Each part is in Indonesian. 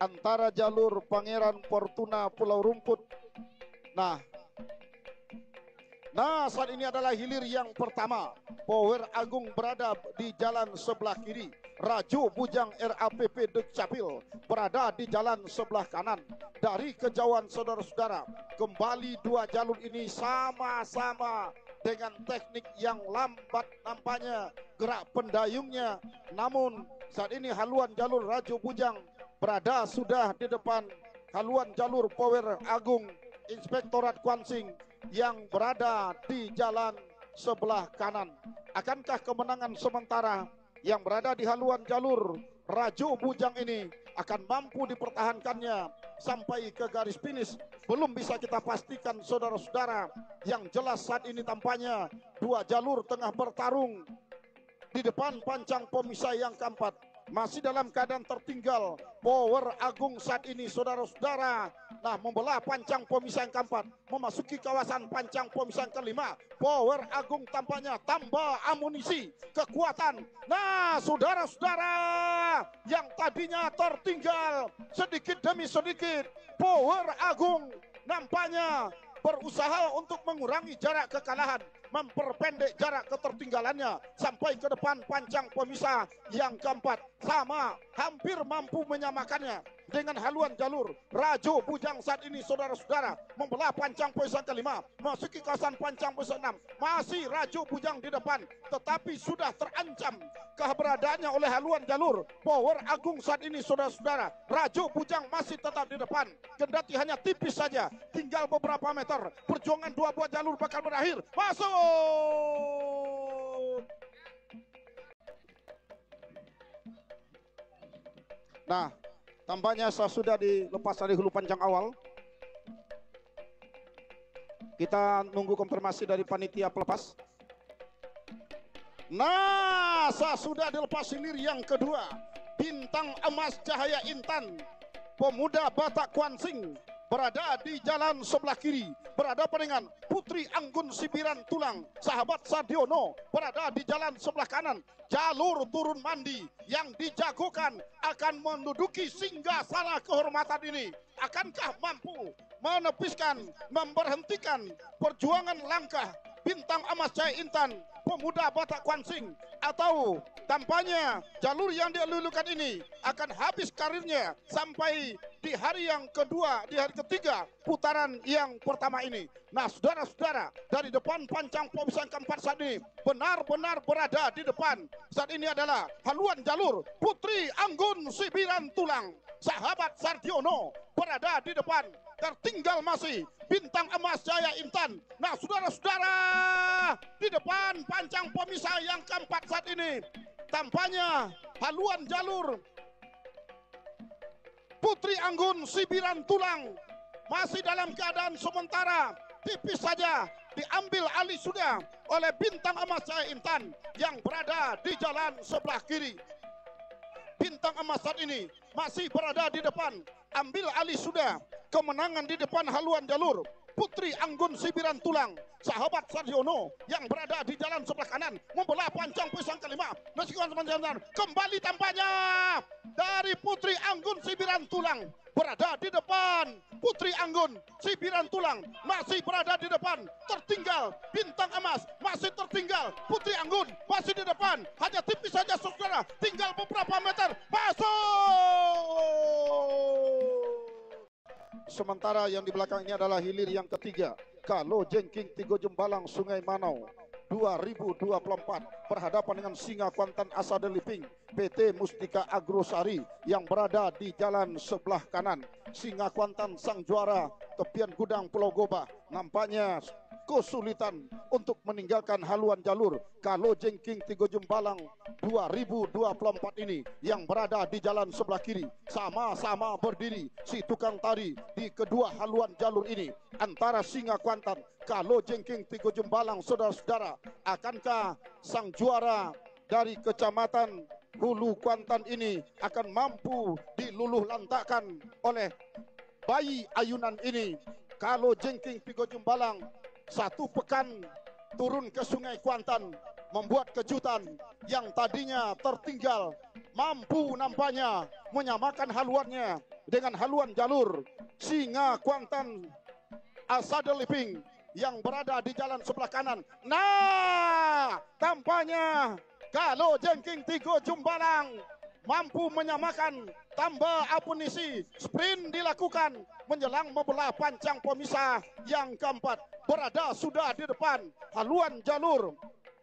antara jalur Pangeran Fortuna Pulau Rumput. Nah, saat ini adalah hilir yang pertama. Power Agung berada di jalan sebelah kiri. Rajo Bujang RAPP Dukcapil berada di jalan sebelah kanan. Dari kejauhan saudara-saudara, kembali dua jalur ini sama-sama dengan teknik yang lambat nampaknya gerak pendayungnya. Namun saat ini haluan jalur Rajo Bujang berada sudah di depan haluan jalur Power Agung Inspektorat Kuansing yang berada di jalan sebelah kanan. Akankah kemenangan sementara yang berada di haluan jalur Rajo Bujang ini akan mampu dipertahankannya sampai ke garis finish? Belum bisa kita pastikan saudara-saudara. Yang jelas saat ini tampaknya dua jalur tengah bertarung di depan pancang pemisah yang keempat. Masih dalam keadaan tertinggal Power Agung saat ini saudara-saudara. Nah, membelah pancang pemisah yang keempat, memasuki kawasan pancang pemisah yang kelima. Power Agung tampaknya tambah amunisi, kekuatan. Nah, saudara-saudara, yang tadinya tertinggal sedikit demi sedikit, Power Agung nampaknya berusaha untuk mengurangi jarak kekalahan, memperpendek jarak ketertinggalannya sampai ke depan pancang pemisah yang keempat. Sama, hampir mampu menyamakannya dengan haluan jalur Rajo Bujang saat ini saudara-saudara. Membelah pancang pemisah kelima, masuki kawasan pancang pemisah enam. Masih Rajo Bujang di depan, tetapi sudah terancam keberadaannya oleh haluan jalur Power Agung saat ini saudara-saudara. Rajo Bujang masih tetap di depan, kendati hanya tipis saja, tinggal beberapa meter. Perjuangan dua buah jalur bakal berakhir. Masuk. Nah, tampaknya sudah dilepas dari hulu panjang awal. Kita nunggu konfirmasi dari panitia pelepas. Nah, sudah dilepas hilir yang kedua. Bintang Emas Cahaya Intan, pemuda Batak Kuansing, berada di jalan sebelah kiri. Berhadapan dengan Putri Anggun Sibiran Tulang, sahabat Sadiono, berada di jalan sebelah kanan. Jalur turun mandi yang dijagokan akan menduduki singgasana kehormatan ini. Akankah mampu menepiskan, memberhentikan perjuangan langkah Bintang Emas Cahaya Intan, pemuda Batak Kuansing, atau tampaknya jalur yang dilulukan ini akan habis karirnya sampai di hari yang kedua, di hari ketiga putaran yang pertama ini. Nah, saudara-saudara, dari depan pancang pemisah keempat saat ini benar-benar berada di depan. Saat ini adalah haluan jalur Putri Anggun Sibiran Tulang, sahabat Sardiono, berada di depan. Tertinggal masih Bintang Emas Jaya Intan. Nah, saudara-saudara, di depan pancang pemisah yang keempat saat ini tampaknya haluan jalur Putri Anggun Sibiran Tulang masih dalam keadaan sementara, tipis saja diambil alih sudah oleh Bintang Emas Jaya Intan yang berada di jalan sebelah kiri. Bintang Emas saat ini masih berada di depan, ambil alih sudah kemenangan di depan haluan jalur Putri Anggun Sibiran Tulang, sahabat Sardiono yang berada di jalan sebelah kanan, membelah pancang pisang kelima. Kembali tampaknya dari Putri Anggun Sibiran Tulang berada di depan. Putri Anggun Sibiran Tulang masih berada di depan, tertinggal Bintang Emas masih tertinggal, Putri Anggun masih di depan, hanya tipis saja saudara, tinggal beberapa meter. Masuk. Sementara yang di belakang ini adalah hilir yang ketiga, Kalo Jengking Tigo Jembalang Sungai Manau 2024 berhadapan dengan Singa Kuantan Asada Liping PT Mustika Agrosari yang berada di jalan sebelah kanan. Singa Kuantan sang juara tepian gudang Pulau Gobah nampaknya kesulitan untuk meninggalkan haluan jalur Kalo Jengking Tigo Jembalang 2024 ini yang berada di jalan sebelah kiri. Sama-sama berdiri si tukang tari di kedua haluan jalur ini antara Singa Kuantan Kalo Jengking Tigo Jembalang. Saudara-saudara, akankah sang juara dari kecamatan Hulu Kuantan ini akan mampu diluluh lantakkan oleh bayi ayunan ini? Kalo Jengking Tigo Jembalang satu pekan turun ke Sungai Kuantan membuat kejutan yang tadinya tertinggal, mampu nampaknya menyamakan haluannya dengan haluan jalur Singa Kuantan Asada Living yang berada di jalan sebelah kanan. Nah, tampaknya kalau Jengking Tigo Jumbalang mampu menyamakan, tambah amunisi, sprint dilakukan menjelang membelah pancang pemisah yang keempat. Berada sudah di depan haluan jalur.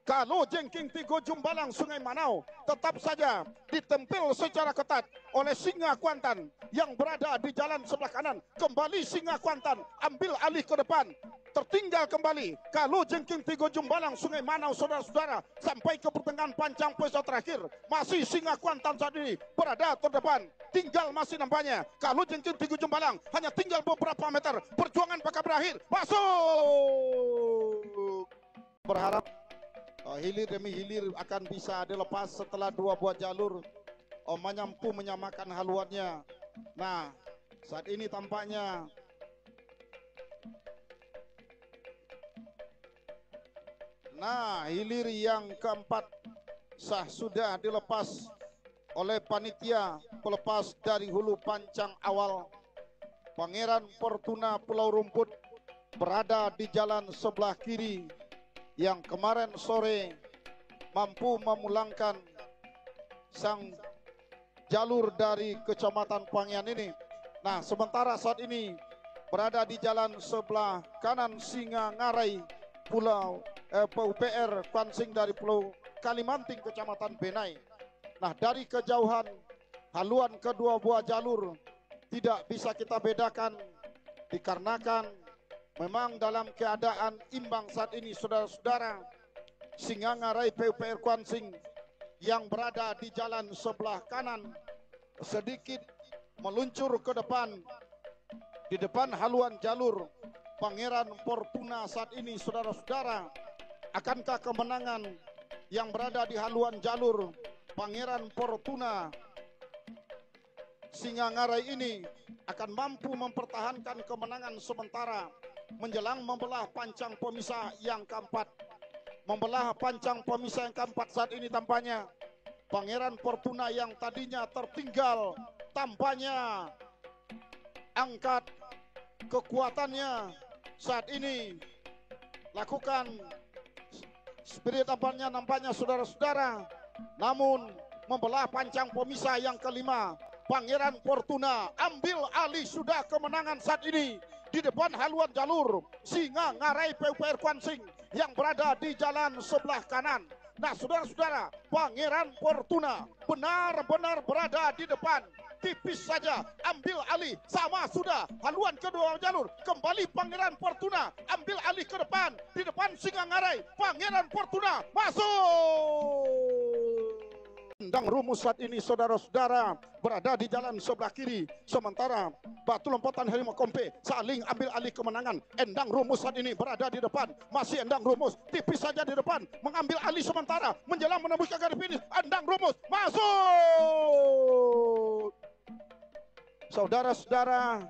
Kalau Jengking Tigo Jumbalang Sungai Manau tetap saja ditempel secara ketat oleh Singa Kuantan yang berada di jalan sebelah kanan. Kembali Singa Kuantan ambil alih ke depan. Tertinggal kembali kalau Jengking Tigo Jumbalang Sungai Manau, saudara-saudara, sampai ke pertengahan pancang pemisah terakhir. Masih Singa Kuantan saat ini berada terdepan. Tinggal masih nampaknya kalau Jengking Tigo Jumbalang hanya tinggal beberapa meter. Perjuangan bakal berakhir. Masuk. Berharap hilir demi hilir akan bisa dilepas setelah dua buah jalur mampu menyamakan haluannya. Nah, saat ini tampaknya hilir yang keempat sudah dilepas oleh panitia pelepas dari hulu pancang awal. Pangeran Fortuna Pulau Rumput berada di jalan sebelah kiri yang kemarin sore mampu memulangkan sang jalur dari Kecamatan Pangian ini. Nah, sementara saat ini berada di jalan sebelah kanan Singa Ngarai Pulau PUPR Kuansing dari Pulau Kalimanting Kecamatan Benai. Nah, dari kejauhan haluan kedua buah jalur tidak bisa kita bedakan dikarenakan memang dalam keadaan imbang saat ini, saudara-saudara. Singa Ngarai PUPR Kuansing yang berada di jalan sebelah kanan sedikit meluncur ke depan di depan haluan jalur Pangeran Fortuna saat ini, saudara-saudara. Akankah kemenangan yang berada di haluan jalur Pangeran Fortuna Singa Ngarai ini akan mampu mempertahankan kemenangan sementara menjelang membelah pancang pemisah yang keempat. Membelah pancang pemisah yang keempat saat ini tampaknya Pangeran Fortuna yang tadinya tertinggal tampaknya angkat kekuatannya saat ini, lakukan spirit nampaknya saudara-saudara. Namun membelah pancang pemisah yang kelima, Pangeran Fortuna ambil alih sudah kemenangan saat ini di depan haluan jalur Singa Ngarai PUPR Kuansing yang berada di jalan sebelah kanan. Nah, saudara-saudara, Pangeran Fortuna benar-benar berada di depan. Tipis saja ambil alih, sama sudah haluan kedua jalur. Kembali Pangeran Fortuna ambil alih ke depan, di depan Singa Ngarai. Pangeran Fortuna masuk. Endang Rumus saat ini, saudara-saudara, berada di jalan sebelah kiri. Sementara Batu Lompatan Harimau Kompe saling ambil alih kemenangan. Endang Rumus saat ini berada di depan. Masih Endang Rumus tipis saja di depan, mengambil alih sementara menjelang menembus ke garis finish. Endang Rumus masuk. Saudara-saudara,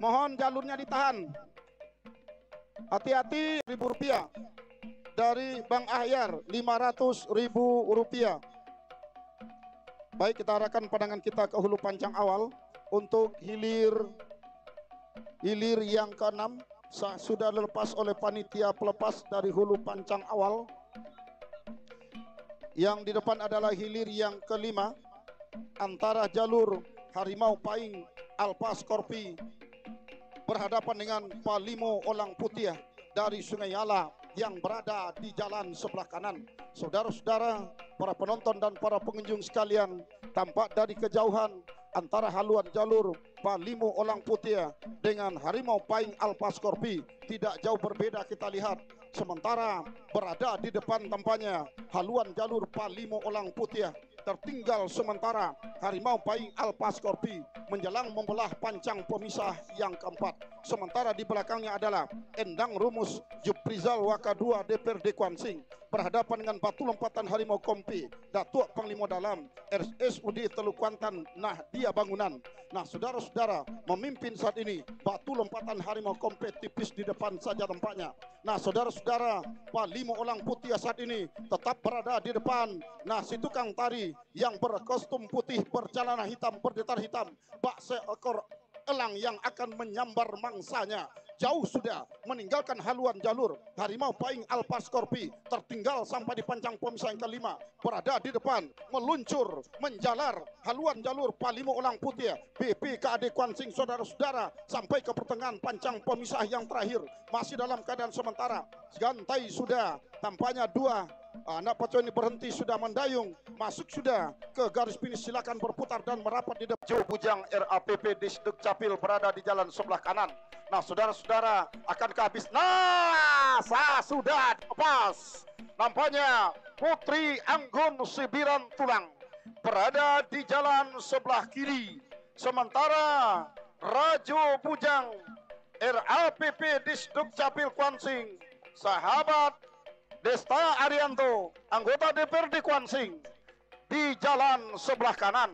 mohon jalurnya ditahan. Hati-hati. Rp1.000 dari Bang Ahyar, Rp500.000. Baik, kita arahkan pandangan kita ke hulu pancang awal untuk hilir yang ke-6 sudah dilepas oleh panitia pelepas dari hulu pancang awal. Yang di depan adalah hilir yang ke-5 antara jalur Harimau Paing Alpa Skorpi berhadapan dengan Palimo Olang Putih dari Sungai Yala yang berada di jalan sebelah kanan. Saudara-saudara, para penonton dan para pengunjung sekalian, tampak dari kejauhan antara haluan jalur Palimo Olang Putih dengan Harimau Paing Alpa Skorpi tidak jauh berbeda kita lihat. Sementara berada di depan tampaknya haluan jalur Palimo Olang Putih. Tertinggal sementara Harimau Paing Alpa Skorpi menjelang membelah pancang pemisah yang keempat. Sementara di belakangnya adalah Endang Rumus Juprizal Waka 2 DPRD Kuansing berhadapan dengan batu lompatan Harimau Kompi Datuk Panglima Dalam RSUD Teluk Kuantan Nahdia Bangunan. Nah, saudara-saudara, memimpin saat ini batu lompatan Harimau Kompi tipis di depan saja tampaknya. Nah, saudara-saudara, Panglima Elang Putih saat ini tetap berada di depan. Nah, si tukang tari yang berkostum putih bercelana hitam berdetar hitam bak seekor elang yang akan menyambar mangsanya. Jauh sudah meninggalkan haluan jalur. Harimau Paing Alpha Scorpi tertinggal sampai di pancang pemisah yang kelima. Berada di depan, meluncur, menjalar haluan jalur Panglima Elang Putih BPKAD Kuansing, saudara-saudara, sampai ke pertengahan pancang pemisah yang terakhir. Masih dalam keadaan sementara. Gantai sudah, tampaknya dua anak pacuan ini berhenti sudah mendayung, masuk sudah ke garis finish. Silakan berputar dan merapat di depan. Bujang RAPP di Dukcapil berada di jalan sebelah kanan. Nah, saudara-saudara, akan habis. Nah, sudah pas. Nampaknya Putri Anggun Sibiran Tulang berada di jalan sebelah kiri. Sementara Rajo Bujang RAPP di Dukcapil Kuansing, sahabat Desta Arianto, anggota DPRD Kuansing, di jalan sebelah kanan.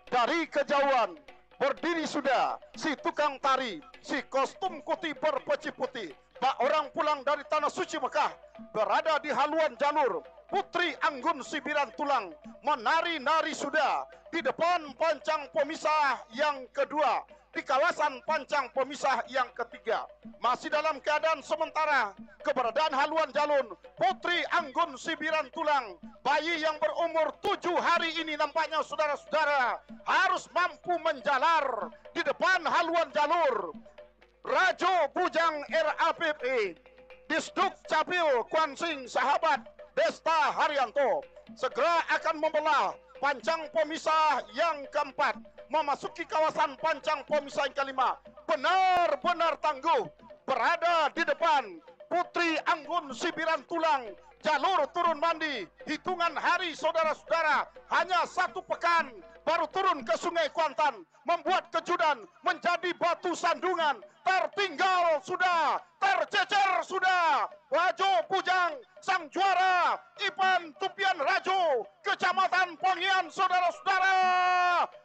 Dari kejauhan berdiri sudah si tukang tari, si kostum putih berpeci putih, bak orang pulang dari tanah suci Mekah, berada di haluan jalur. Putri Anggun Sibiran Tulang menari-nari sudah di depan pancang pemisah yang kedua, di kawasan pancang pemisah yang ketiga. Masih dalam keadaan sementara keberadaan haluan jalur Putri Anggun Sibiran Tulang, bayi yang berumur 7 hari ini nampaknya saudara-saudara harus mampu menjalar di depan haluan jalur. Rajo Bujang RAPP di Dukcapil Kuansing, sahabat Desta Haryanto segera akan membelah pancang pemisah yang keempat, memasuki kawasan pancang pemisah yang kelima. Benar-benar tangguh berada di depan Putri Anggun Sibiran Tulang. Jalur turun mandi, hitungan hari saudara-saudara, hanya 1 pekan baru turun ke Sungai Kuantan, membuat kejudan menjadi batu sandungan. Tertinggal sudah, tercecer sudah. Rajo Bujang, sang juara Ipan Tupian Rajo, Kecamatan Pongian, saudara-saudara,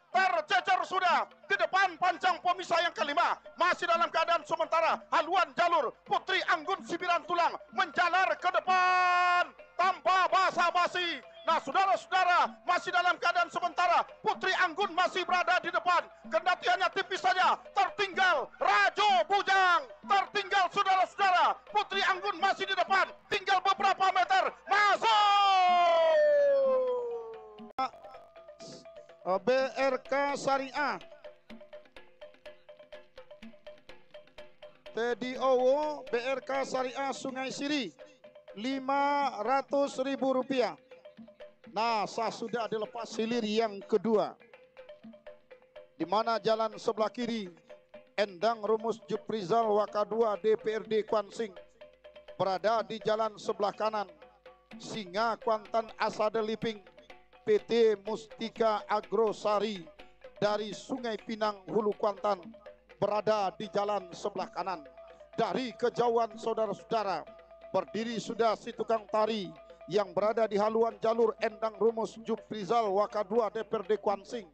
tercecer sudah di depan pancang pemisah yang kelima. Masih dalam keadaan sementara haluan jalur Putri Anggun Sibiran Tulang menjalar ke depan tanpa basa-basi. Nah, saudara-saudara, masih dalam keadaan sementara Putri Anggun masih berada di depan, kendati hanya tipis saja tertinggal. Rajo Bujang tertinggal, saudara-saudara. Putri Anggun masih di depan, tinggal beberapa meter. Masuk BRK Syariah Teddy Owo, BRK Syariah Sungai Siri, Rp500.000. Nah, sudah dilepas hilir yang kedua, di mana jalan sebelah kiri Endang Rumus Juprizal Waka 2 DPRD Kuansing berada di jalan sebelah kanan. Singa Kuantan Asade Liping PT Mustika Agrosari dari Sungai Pinang Hulu Kuantan berada di jalan sebelah kanan. Dari kejauhan saudara-saudara berdiri sudah si tukang tari yang berada di haluan jalur Endang Rumus Juprizal Waka 2 DPRD Kuansing,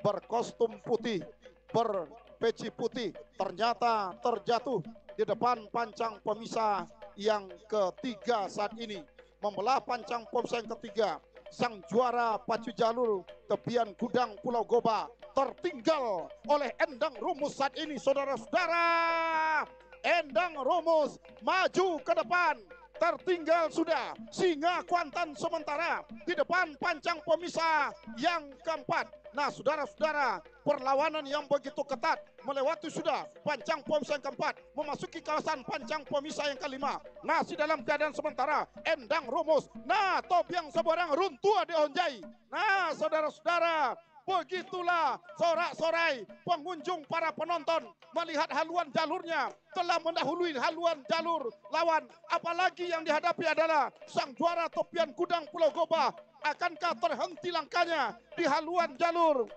berkostum putih, berpeci putih, ternyata terjatuh di depan pancang pemisah yang ketiga saat ini. Membelah pancang pemisah yang ketiga, sang juara pacu jalur tepian Gudang Pulau Goba tertinggal oleh Endang Rumus saat ini, saudara-saudara. Endang Rumus maju ke depan, tertinggal sudah Singa Kuantan sementara di depan pancang pemisah yang keempat. Nah, saudara-saudara, perlawanan yang begitu ketat melewati sudah pancang pemisah yang keempat, memasuki kawasan pancang pemisah yang kelima. Masih dalam keadaan sementara Endang Rumus. Nah, topiang sebarang runtua dihonjai. Nah, saudara-saudara, begitulah sorak-sorai pengunjung, para penonton melihat haluan jalurnya telah mendahului haluan jalur lawan. Apalagi yang dihadapi adalah sang juara topian Gudang Pulau Goba. Akankah terhenti langkahnya di haluan jalur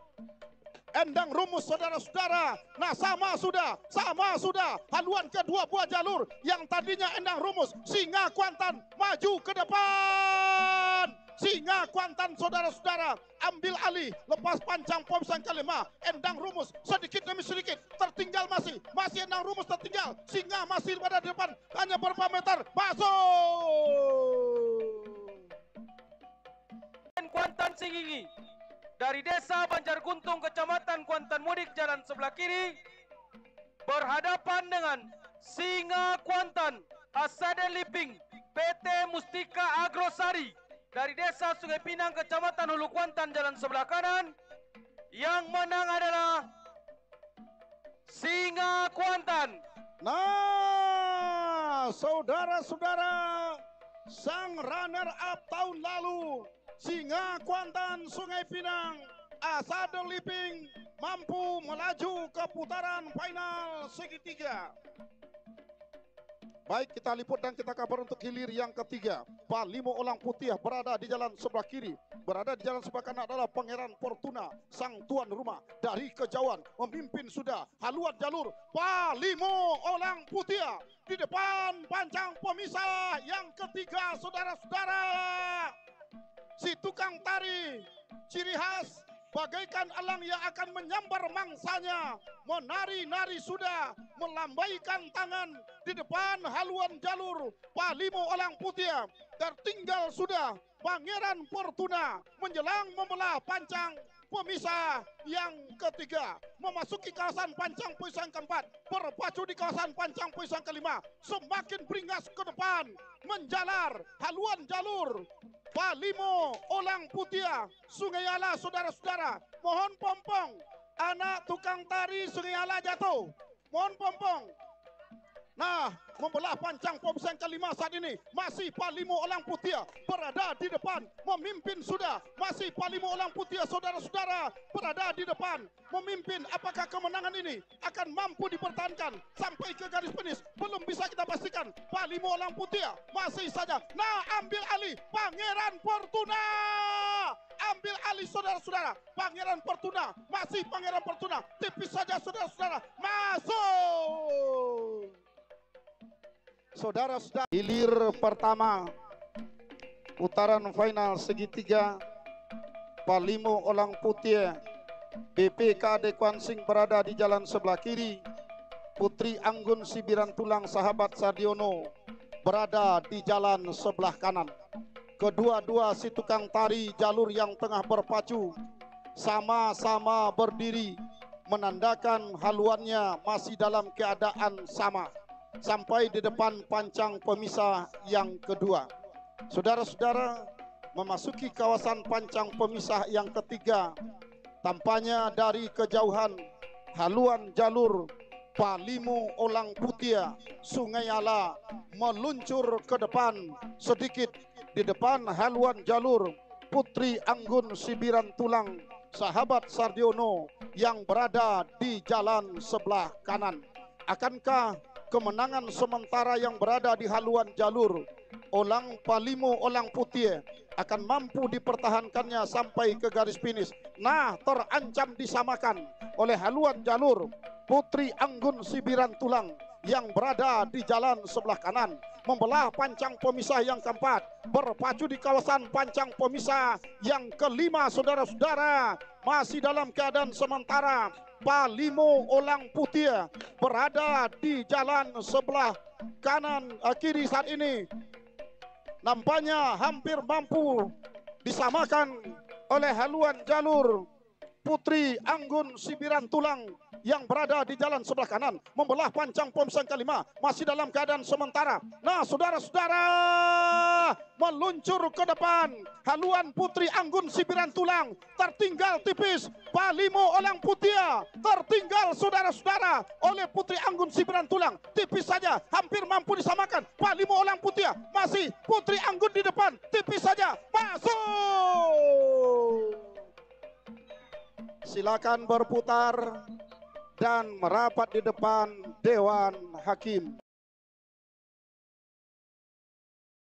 Endang Rumus saudara-saudara. Nah sama sudah. Haluan kedua buah jalur yang tadinya Endang Rumus. Singa Kuantan maju ke depan. Singa Kuantan saudara-saudara ambil alih, lepas panjang Pomsang kelima. Endang Rumus sedikit demi sedikit tertinggal, masih Endang Rumus tertinggal. Singa masih pada depan, hanya beberapa meter. Masuk Kuantan Singingi dari Desa Banjarguntung, Kecamatan Kuantan Mudik, jalan sebelah kiri, berhadapan dengan Singa Kuantan Asade Liping PT Mustika Agrosari dari Desa Sungai Pinang, Kecamatan Hulu Kuantan, jalan sebelah kanan. Yang menang adalah Singa Kuantan. Nah, saudara-saudara, sang runner up tahun lalu, Singa Kuantan Sungai Pinang Asade Liping, mampu melaju ke putaran final segitiga. Baik, kita liput dan kita kabar untuk hilir yang ketiga. Palimo Olang Putih berada di jalan sebelah kiri. Berada di jalan sebelah kanan adalah Pangeran Fortuna, sang tuan rumah. Dari kejauhan memimpin sudah haluan jalur Palimo Olang Putih. Di depan panjang pemisah yang ketiga, saudara-saudara. Si tukang tari ciri khas bagaikan elang yang akan menyambar mangsanya, menari-nari sudah, melambaikan tangan di depan haluan jalur Palimo Olang Putih. Tertinggal sudah Pangeran Fortuna menjelang membelah pancang pemisah yang ketiga, memasuki kawasan pancang pemisah keempat, berpacu di kawasan pancang pemisah kelima, semakin beringas ke depan, menjalar haluan jalur Palimo Olang Putih Sungai Ala. Saudara-saudara, mohon pompong, anak tukang tari Sungai Ala jatuh, mohon pompong. Nah, membelah pancang pemisah kelima saat ini masih Palimo Olang Putih berada di depan, memimpin sudah. Masih Palimo Olang Putih, saudara-saudara, berada di depan, memimpin. Apakah kemenangan ini akan mampu dipertahankan sampai ke garis finish? Belum bisa kita pastikan. Palimo Olang Putih masih saja. Nah, ambil alih Pangeran Fortuna. Ambil alih, saudara-saudara. Pangeran Fortuna, masih Pangeran Fortuna. Tipis saja, saudara-saudara. Masuk. Saudara-saudara, hilir pertama putaran final segitiga Palimo Olang Putih BPKD Kuansing berada di jalan sebelah kiri. Putri Anggun Sibiran Tulang sahabat Sardiono berada di jalan sebelah kanan. Kedua-dua si tukang tari jalur yang tengah berpacu sama-sama berdiri, menandakan haluannya masih dalam keadaan sama sampai di depan pancang pemisah yang kedua. Saudara-saudara, memasuki kawasan pancang pemisah yang ketiga, tampaknya dari kejauhan haluan jalur Palimo Olang Putih Sungai Ala meluncur ke depan sedikit. Di depan haluan jalur Putri Anggun Sibiran Tulang sahabat Sardiono yang berada di jalan sebelah kanan. Akankah kemenangan sementara yang berada di haluan jalur Palimo Olang Putih akan mampu dipertahankannya sampai ke garis finish? Nah, terancam disamakan oleh haluan jalur Putri Anggun Sibiran Tulang yang berada di jalan sebelah kanan, membelah pancang pemisah yang keempat, berpacu di kawasan pancang pemisah yang kelima. Saudara-saudara, masih dalam keadaan sementara Palimo Olang Putih berada di jalan sebelah kanan kiri saat ini. Nampaknya hampir mampu disamakan oleh haluan jalur Putri Anggun Sibiran Tulang yang berada di jalan sebelah kanan, membelah pancang pemisah kelima, masih dalam keadaan sementara. Nah, saudara-saudara, meluncur ke depan haluan Putri Anggun Sibiran Tulang, tertinggal tipis Palimo Olang Putih, tertinggal saudara-saudara oleh Putri Anggun Sibiran Tulang, tipis saja, hampir mampu disamakan. Palimo Olang Putih, masih Putri Anggun di depan, tipis saja, masuk. Silakan berputar dan merapat di depan Dewan Hakim.